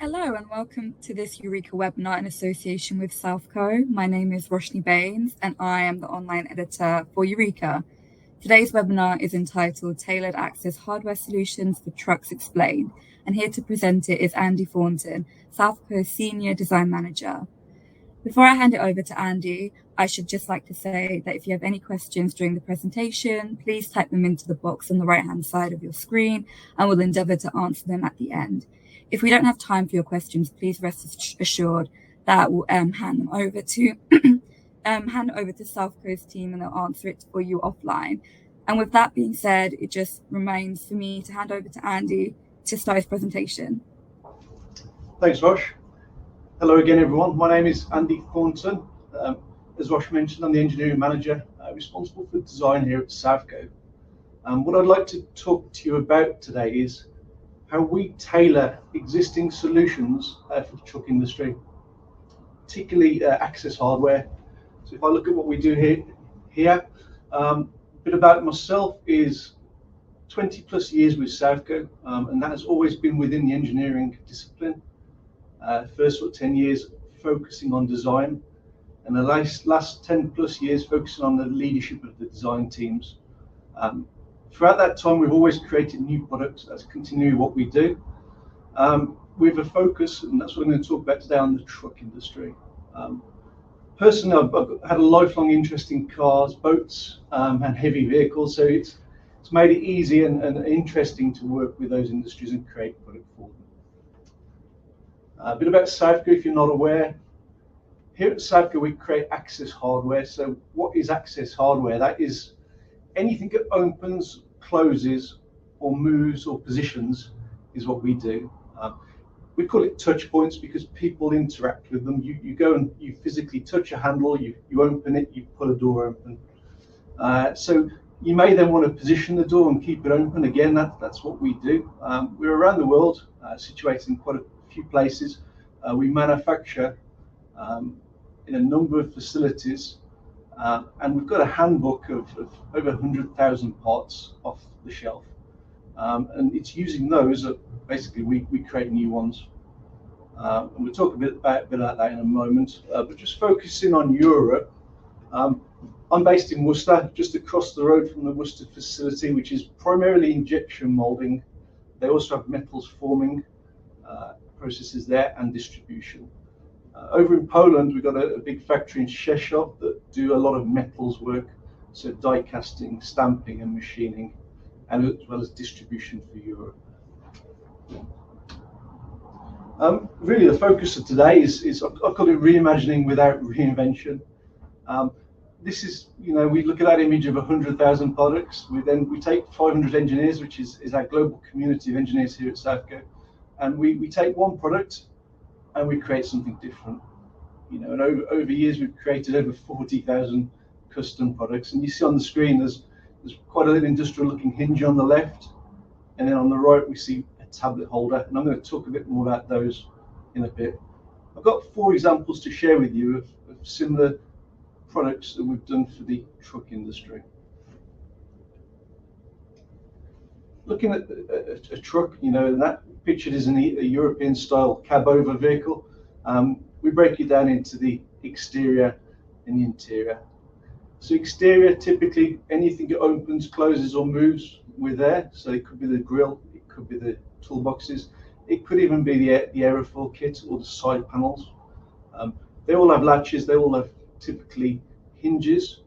Hello and welcome to this Eureka webinar in association with Southco. My name is Roshni Baines and I am the online editor for Eureka. Today's webinar is entitled Tailored Access Hardware Solutions for Trucks Explained, and here to present it is Andy Thornton, Southco's Senior Design Manager. Before I hand it over to Andy, I should just like to say that if you have any questions during the presentation, please type them into the box on the right-hand side of your screen and we'll endeavour to answer them at the end. If we don't have time for your questions, please rest assured that we'll hand them over to Southco's team and they'll answer it for you offline. And with that being said, it just remains for me to hand over to Andy to start his presentation. Thanks, Rosh. Hello again, everyone. My name is Andy Thornton. As Rosh mentioned, I'm the engineering manager responsible for design here at Southco. What I'd like to talk to you about today is how we tailor existing solutions for the truck industry, particularly access hardware. So if I look at what we do here, a bit about myself is 20 plus years with Southco, and that has always been within the engineering discipline. First 10 years focusing on design, and the last 10 plus years focusing on the leadership of the design teams. Throughout that time, we've always created new products. That's continuing what we do. With a focus, and that's what I'm going to talk about today, on the truck industry. Personally, I've had a lifelong interest in cars, boats, and heavy vehicles, so it's made it easy and interesting to work with those industries and create product for them. A bit about Southco, if you're not aware. Here at Southco, we create access hardware. So what is access hardware? That is anything that opens, closes, or moves or positions is what we do. We call it touch points because people interact with them. You go and you physically touch a handle, you open it, you pull a door open. So you may then want to position the door and keep it open. Again, that's what we do. We're around the world, situated in quite a few places. We manufacture in a number of facilities, and we've got a handbook of over 100,000 parts off the shelf, and it's using those that basically we create new ones, and we'll talk a bit about that in a moment, but just focusing on Europe. I'm based in Worcester, just across the road from the Worcester facility, which is primarily injection molding. They also have metals forming processes there and distribution. Over in Poland, we've got a big factory in Rzeszów that do a lot of metals work, so die casting, stamping and machining, and as well as distribution for Europe. Really the focus of today is I've called it reimagining without reinvention. This is, we look at that image of 100,000 products. We take 500 engineers, which is our global community of engineers here at Southco, and we take one product and we create something different. And over years we've created over 40,000 custom products, and you see on the screen there's quite a little industrial looking hinge on the left, and then on the right we see a tablet holder, and I'm going to talk a bit more about those in a bit. I've got 4 examples to share with you of similar products that we've done for the truck industry. Looking at a truck, and that pictured is a European style cab over vehicle. We break it down into the exterior and the interior. So exterior, typically anything that opens, closes or moves, we're there. So it could be the grille, it could be the toolboxes, it could even be the aerofoil kit or the side panels. They all have latches, they all have typically hinges,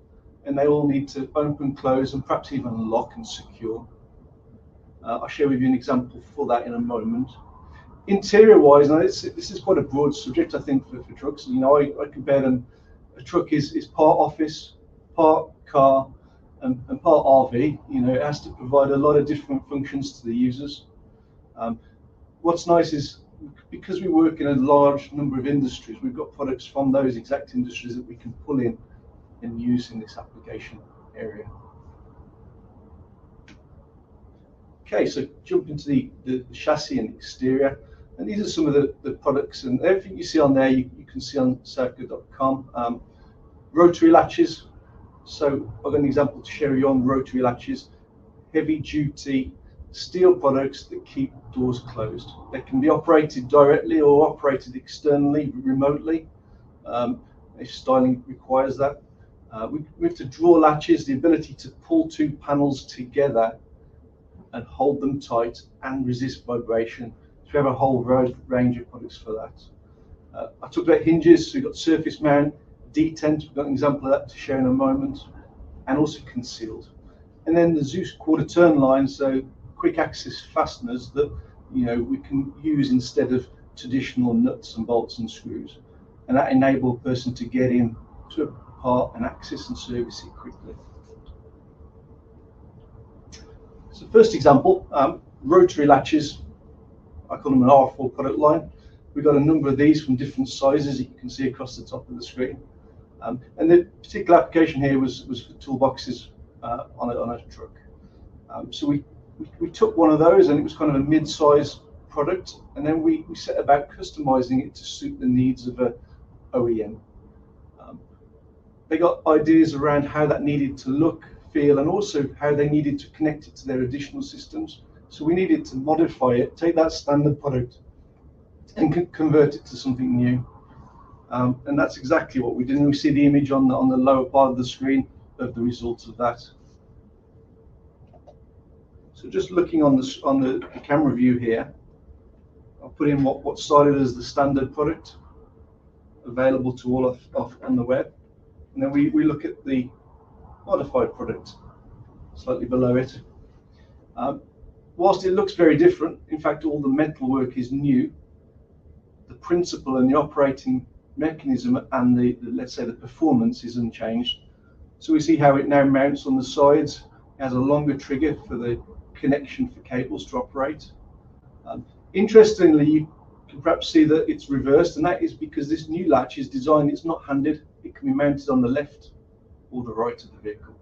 and they all need to open, close, and perhaps even lock and secure. I'll share with you an example for that in a moment. Interior wise, now this is quite a broad subject, I think, for trucks. I compare them. A truck is part office, part car, and part RV. It has to provide a lot of different functions to the users. What's nice is because we work in a large number of industries, we've got products from those exact industries that we can pull in and use in this application area. Okay, so jump into the chassis and exterior, and these are some of the products, and everything you see on there you can see on southco.com. Rotary latches, so I've got an example to show you on rotary latches. Heavy duty steel products that keep doors closed. They can be operated directly or operated externally, remotely, if styling requires that. We have to draw latches, the ability to pull two panels together and hold them tight and resist vibration. So we have a whole range of products for that. I talked about hinges, so we've got surface mount, detent, we've got an example of that to show in a moment, and also concealed. And then the Zeus quarter turn line, so quick access fasteners that we can use instead of traditional nuts and bolts and screws. And that enables a person to get in to a part and access and service it quickly. So first example, rotary latches. I call them an R4 product line. We've got a number of these from different sizes that you can see across the top of the screen. And the particular application here was for toolboxes on a truck. So we took one of those, and it was kind of a mid-size product, and then we set about customizing it to suit the needs of a OEM. They got ideas around how that needed to look, feel, and also how they needed to connect it to their additional systems. So we needed to modify it, take that standard product and convert it to something new. And that's exactly what we did. And we see the image on the lower part of the screen of the results of that. So just looking on the camera view here, I'll put in what started as the standard product available to all on the web. And then we look at the modified product slightly below it. Whilst it looks very different, in fact, all the metalwork is new. The principle and the operating mechanism and let's say the performance is unchanged. So we see how it now mounts on the sides. It has a longer trigger for the connection for cables to operate. Interestingly, you can perhaps see that it's reversed, and that is because this new latch is designed, it's not handed, it can be mounted on the left or the right of the vehicle.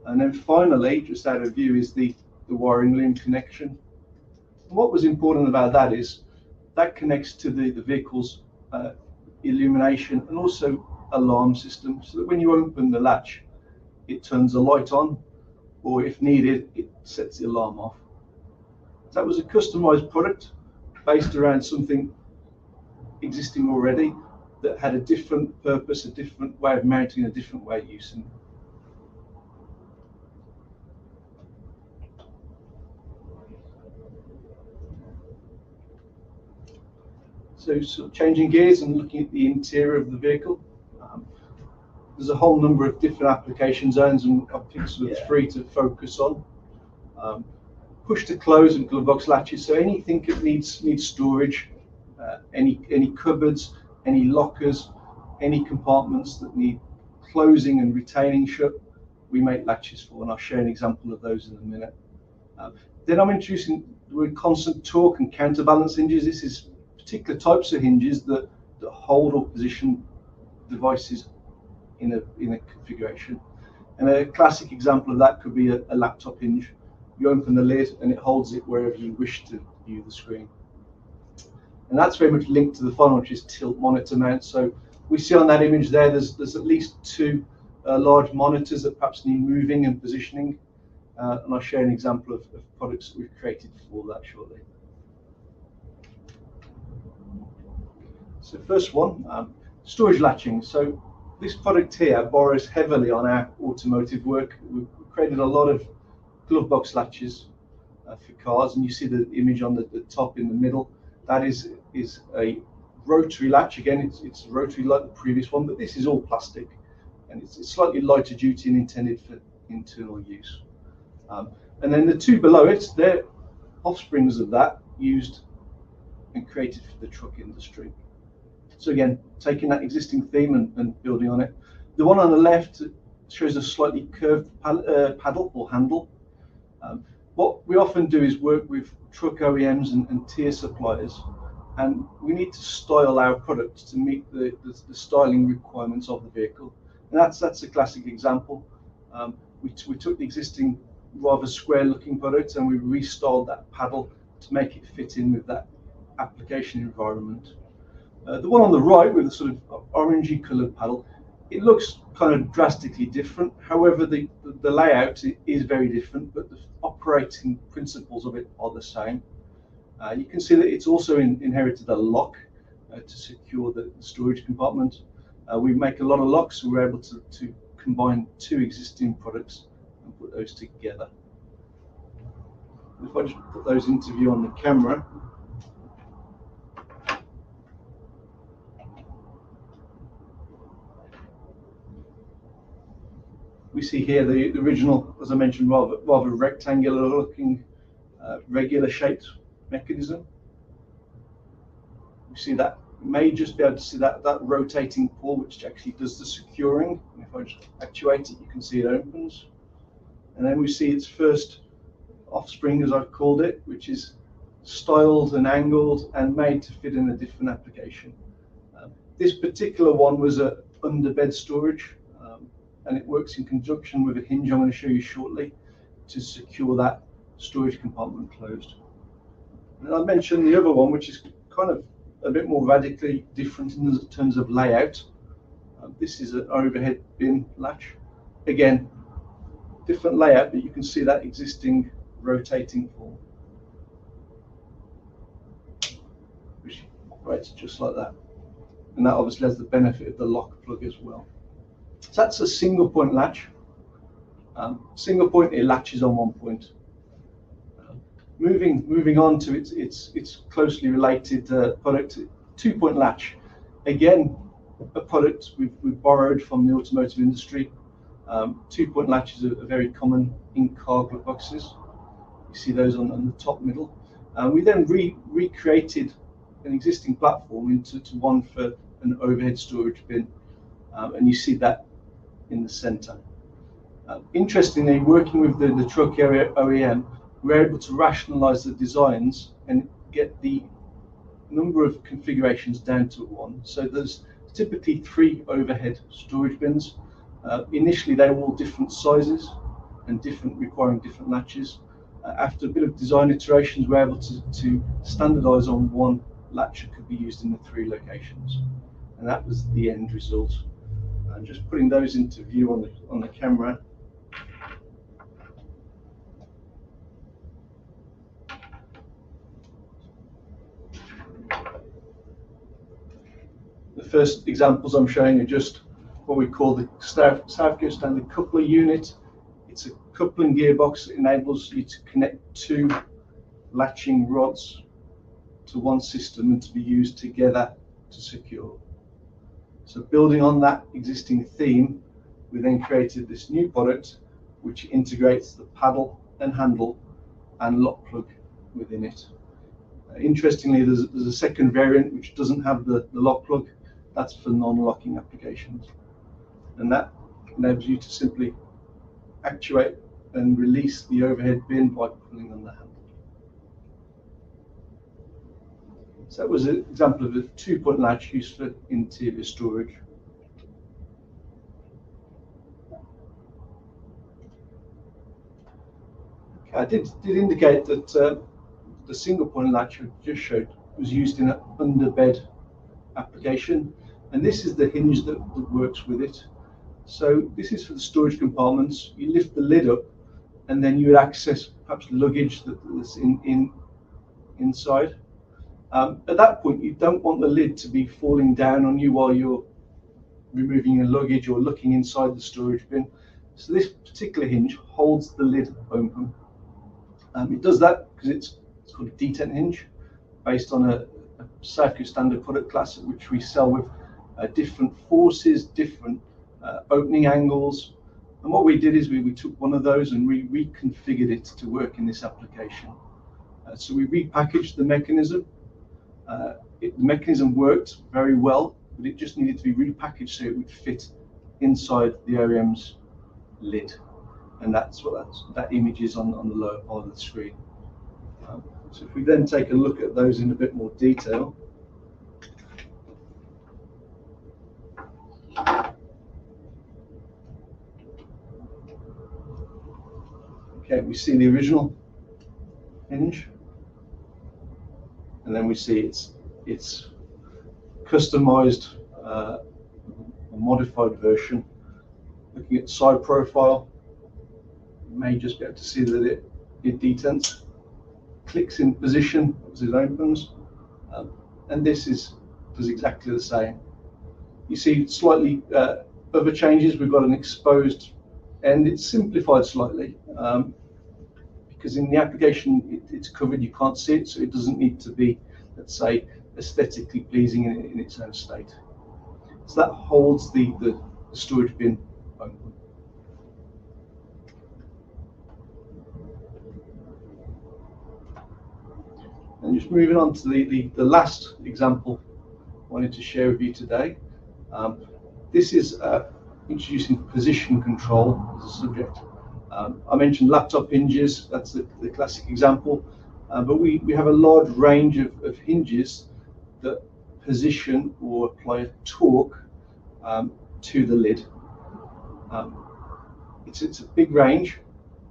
And then finally, just out of view, is the wiring loom connection. And what was important about that is that connects to the vehicle's illumination and also alarm system, so that when you open the latch, it turns the light on, or if needed, it sets the alarm off. So that was a customized product based around something existing already that had a different purpose, a different way of mounting, a different way of using. So changing gears and looking at the interior of the vehicle. There's a whole number of different application zones, and I picked sort of three to focus on. Push to close and glove box latches. So anything that needs storage, any cupboards, any lockers, any compartments that need closing and retaining shut, we make latches for, and I'll share an example of those in a minute. Then I'm introducing the word constant torque and counterbalance hinges. This is particular types of hinges that hold or position devices in a configuration. And a classic example of that could be a laptop hinge. You open the lid and it holds it wherever you wish to view the screen. And that's very much linked to the final, which is tilt monitor mount. So we see on that image there, there's at least two large monitors that perhaps need moving and positioning. And I'll share an example of products that we've created for that shortly. So first one, storage latching. So this product here borrows heavily on our automotive work. We've created a lot of glove box latches for cars, and you see the image on the top in the middle. That is a rotary latch. Again, it's rotary like the previous one, but this is all plastic, and it's slightly lighter duty and intended for internal use. And then the two below it, they're offsprings of that, used and created for the truck industry. So again, taking that existing theme and building on it. The one on the left shows a slightly curved paddle or handle. What we often do is work with truck OEMs and tier suppliers, and we need to style our products to meet the styling requirements of the vehicle. And that's a classic example. We took the existing rather square looking product and we restyled that paddle to make it fit in with that application environment. The one on the right with a sort of orangey coloured paddle, It looks kind of drastically different. However, the layout is very different, but the operating principles of it are the same. You can see that it's also inherited a lock to secure the storage compartment. We make a lot of locks, so we're able to combine two existing products and put those together. If I just put those into view on the camera, we see here the original, as I mentioned, rather rectangular looking, regular shaped mechanism. You see that, you may just be able to see that rotating pull, which actually does the securing. And if I just actuate it, you can see it opens. And then we see its first offspring, as I've called it, which is styled and angled and made to fit in a different application. This particular one was a underbed storage, and it works in conjunction with a hinge I'm going to show you shortly to secure that storage compartment closed. And I mentioned the other one, which is kind of a bit more radically different in terms of layout. This is an overhead bin latch. Again, different layout, but you can see that existing rotating pull, which operates just like that. And that obviously has the benefit of the lock plug as well. So that's a single point latch. Single point, it latches on one point. Moving on to its closely related product, 2-point latch. Again, a product we've borrowed from the automotive industry. 2-point latches are very common in car glove boxes. You see those on the top middle. We then recreated an existing platform into one for an overhead storage bin, and you see that in the center. Interestingly, working with the truck area OEM, we're able to rationalize the designs and get the number of configurations down to one. So there's typically 3 overhead storage bins. Initially, they were all different sizes and requiring different latches. After a bit of design iterations, we're able to standardize on one latch that could be used in the 3 locations. And that was the end result. And just putting those into view on the camera. The first examples I'm showing are just what we call the Southco standard coupler unit. It's a coupling gearbox that enables you to connect 2 latching rods to one system and to be used together to secure. So building on that existing theme, we then created this new product which integrates the paddle and handle and lock plug within it. Interestingly, there's a second variant which doesn't have the lock plug. That's for non-locking applications, and that enables you to simply actuate and release the overhead bin by pulling on the handle. So that was an example of a 2-point latch used for interior storage. Okay, I did indicate that the single point latch I just showed was used in an underbed application, and this is the hinge that works with it. So this is for the storage compartments. You lift the lid up, and then you would access perhaps luggage that's inside. At that point, you don't want the lid to be falling down on you while you're removing your luggage or looking inside the storage bin. So this particular hinge holds the lid open. It does that because it's called a detent hinge, based on a Southco standard product class, which we sell with different forces, different opening angles. And what we did is we took one of those and reconfigured it to work in this application. So we repackaged the mechanism. The mechanism worked very well, but it just needed to be repackaged so it would fit inside the OEM's lid. And that's what that image is on the lower part of the screen. So if we then take a look at those in a bit more detail. Okay, we see the original hinge, and then we see its customized a modified version. Looking at side profile, you may just be able to see that it detents, clicks in position as it opens, and this does exactly the same. You see slightly other changes. We've got an exposed end. It's simplified slightly because in the application it's covered, you can't see it, so it doesn't need to be, let's say, aesthetically pleasing in its own state. So that holds the storage bin open. And just moving on to the last example I wanted to share with you today. This is introducing position control as a subject. I mentioned laptop hinges, that's the classic example, but we have a large range of hinges that position or apply a torque to the lid. It's a big range,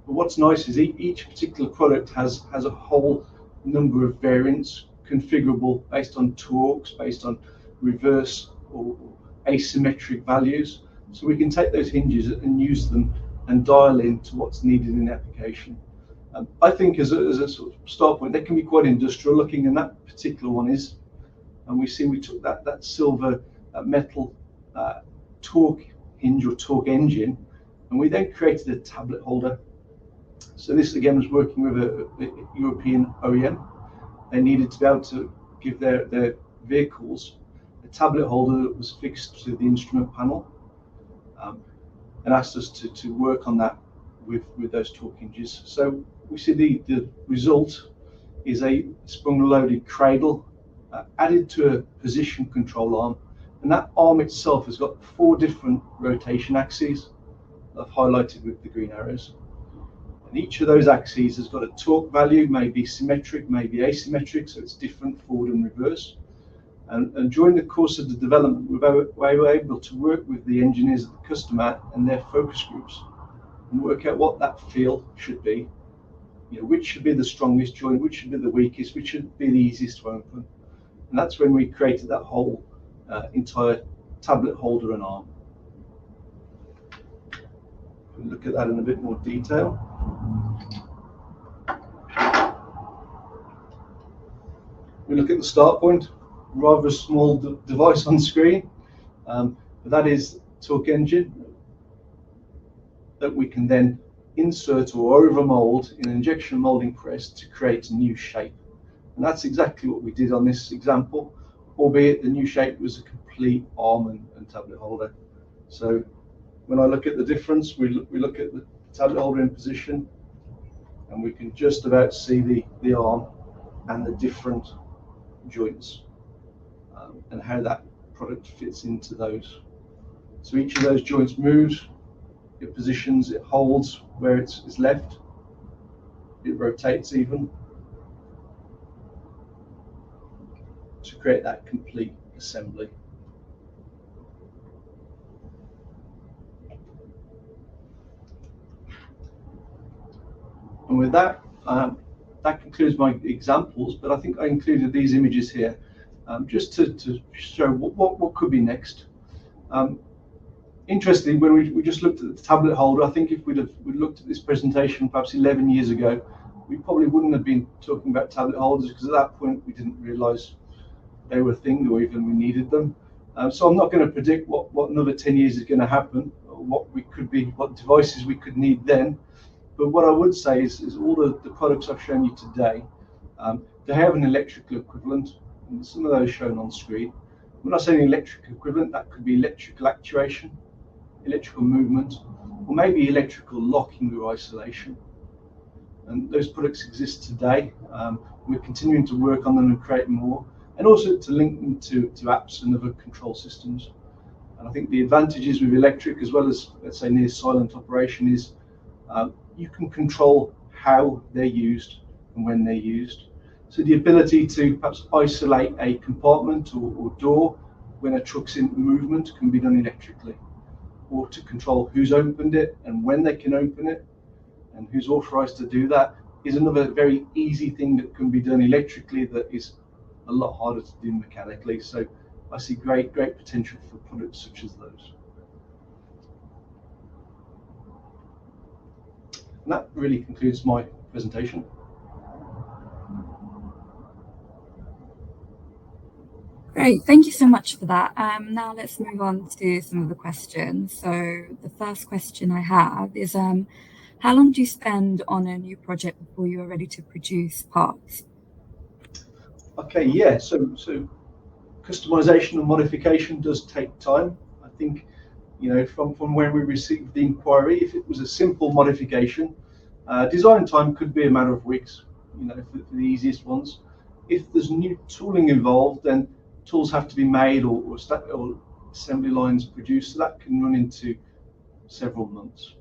but what's nice is each particular product has a whole number of variants configurable based on torques, based on reverse or asymmetric values. So we can take those hinges and use them and dial in to what's needed in the application. I think as a sort of start point, they can be quite industrial looking, and that particular one is. And we took that silver metal torque hinge or torque engine, and we then created a tablet holder. So this again was working with a European OEM. They needed to be able to give their vehicles a tablet holder that was fixed to the instrument panel, and asked us to work on that with those torque hinges. So we see the result is a sprung loaded cradle added to a position control arm, and that arm itself has got 4 different rotation axes that I've highlighted with the green arrows. And each of those axes has got a torque value, maybe symmetric, maybe asymmetric, so it's different forward and reverse. And during the course of the development, we were able to work with the engineers at the customer and their focus groups and work out what that feel should be. You know, which should be the strongest joint, which should be the weakest, which should be the easiest to open. And that's when we created that whole entire tablet holder and arm. We'll look at that in a bit more detail. We look at the start point. Rather a small device on screen, but that is torque engine that we can then insert or overmold in an injection molding press to create a new shape. And that's exactly what we did on this example, albeit the new shape was a complete arm and tablet holder. So when I look at the difference, we look at the tablet holder in position, and we can just about see the arm and the different joints. And how that product fits into those. So each of those joints moves, it positions, it holds where it's left, it rotates even to create that complete assembly. And with that, that concludes my examples, but I think I included these images here just to show what could be next. Interestingly, when we just looked at the tablet holder, I think if we'd looked at this presentation perhaps 11 years ago, we probably wouldn't have been talking about tablet holders, because at that point we didn't realize they were a thing or even we needed them. So I'm not going to predict what another 10 years is going to happen, or what devices we could need then. But what I would say is all the products I've shown you today, they have an electrical equivalent, and some of those shown on screen. When I say an electrical equivalent, that could be electrical actuation, electrical movement, or maybe electrical locking or isolation. And those products exist today. We're continuing to work on them and create more, and also to link them to apps and other control systems. And I think the advantages with electric, as well as, let's say, near silent operation, is you can control how they're used and when they're used. So the ability to perhaps isolate a compartment or door when a truck's in movement can be done electrically, or to control who's opened it and when they can open it and who's authorized to do that is another very easy thing that can be done electrically that is a lot harder to do mechanically. So I see great potential for products such as those. And that really concludes my presentation. Great, thank you so much for that. Now let's move on to some of the questions. So the first question I have is, how long do you spend on a new project before you are ready to produce parts? Okay, yeah, so customization and modification does take time. I think, from when we received the inquiry, if it was a simple modification, design time could be a matter of weeks, for the easiest ones. If there's new tooling involved, then tools have to be made or assembly lines produced, so that can run into several months.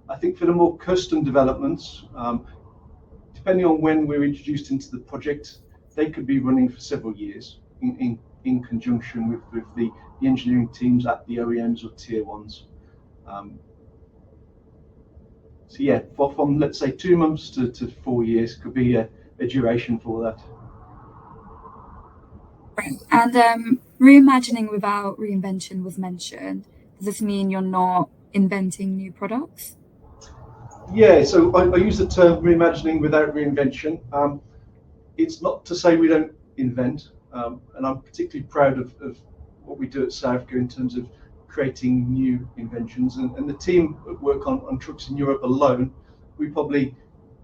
I think for the more custom developments, depending on when we're introduced into the project, they could be running for several years in conjunction with the engineering teams at the OEMs or tier ones. So yeah, from let's say 2 months to 4 years could be a duration for that. Right. And reimagining without reinvention was mentioned. Does this mean you're not inventing new products? Yeah, so I use the term reimagining without reinvention. It's not to say we don't invent, and I'm particularly proud of what we do at Southco in terms of creating new inventions. And the team that work on trucks in Europe alone, we probably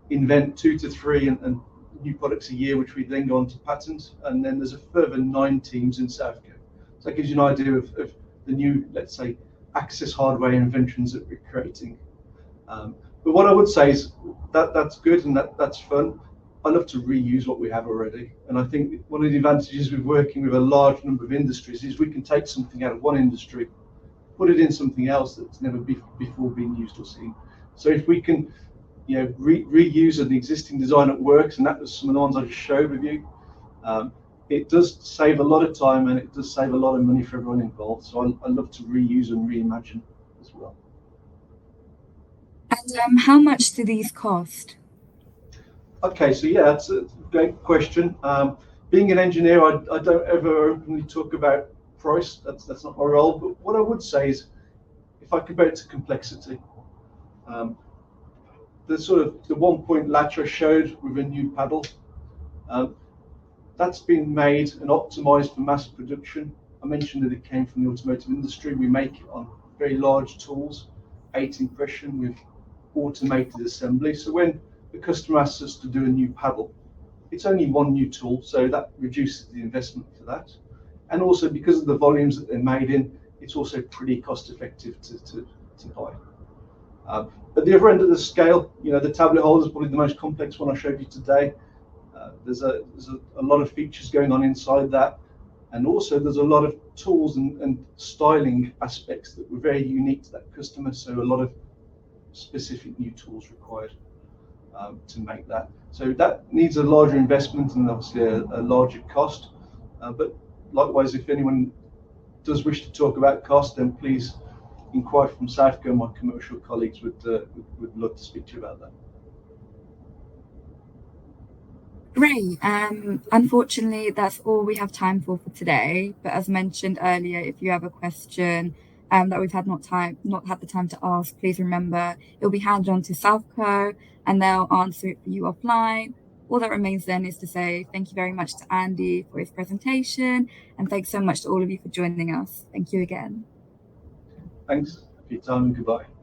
invent 2 to 3 and new products a year, which we then go on to patent. And then there's a further 9 teams in Southco. So that gives you an idea of the new, let's say, access hardware inventions that we're creating. But what I would say is that's good and that's fun. I love to reuse what we have already. And I think one of the advantages with working with a large number of industries is we can take something out of one industry, put it in something else that's never before been used or seen. So if we can, reuse an existing design that works, and that was some of the ones I just showed with you, it does save a lot of time and it does save a lot of money for everyone involved. So I love to reuse and reimagine as well. And how much do these cost? Okay, so yeah, that's a great question. Being an engineer, I don't ever openly talk about price. That's not my role. But what I would say is, if I compare it to complexity, the sort of the 1-point latch I showed with a new paddle, that's been made and optimized for mass production. I mentioned that it came from the automotive industry. We make it on very large tools, 8 impression with automated assembly. So when the customer asks us to do a new paddle, it's only one new tool, so that reduces the investment for that. And also because of the volumes that they're made in, it's also pretty cost effective to buy. At the other end of the scale, the tablet holder is probably the most complex one I showed you today. There's a lot of features going on inside that, and also there's a lot of tools and styling aspects that were very unique to that customer. So a lot of specific new tools required to make that. So that needs a larger investment and obviously a larger cost. But likewise, if anyone does wish to talk about cost, then please inquire from Southco. My commercial colleagues would love to speak to you about that. Great. Unfortunately, that's all we have time for today. But as mentioned earlier, if you have a question that we've not had the time to ask, please remember it'll be handed on to Southco and they'll answer it for you offline. All that remains then is to say thank you very much to Andy for his presentation, and thanks so much to all of you for joining us. Thank you again. Thanks for your time and goodbye.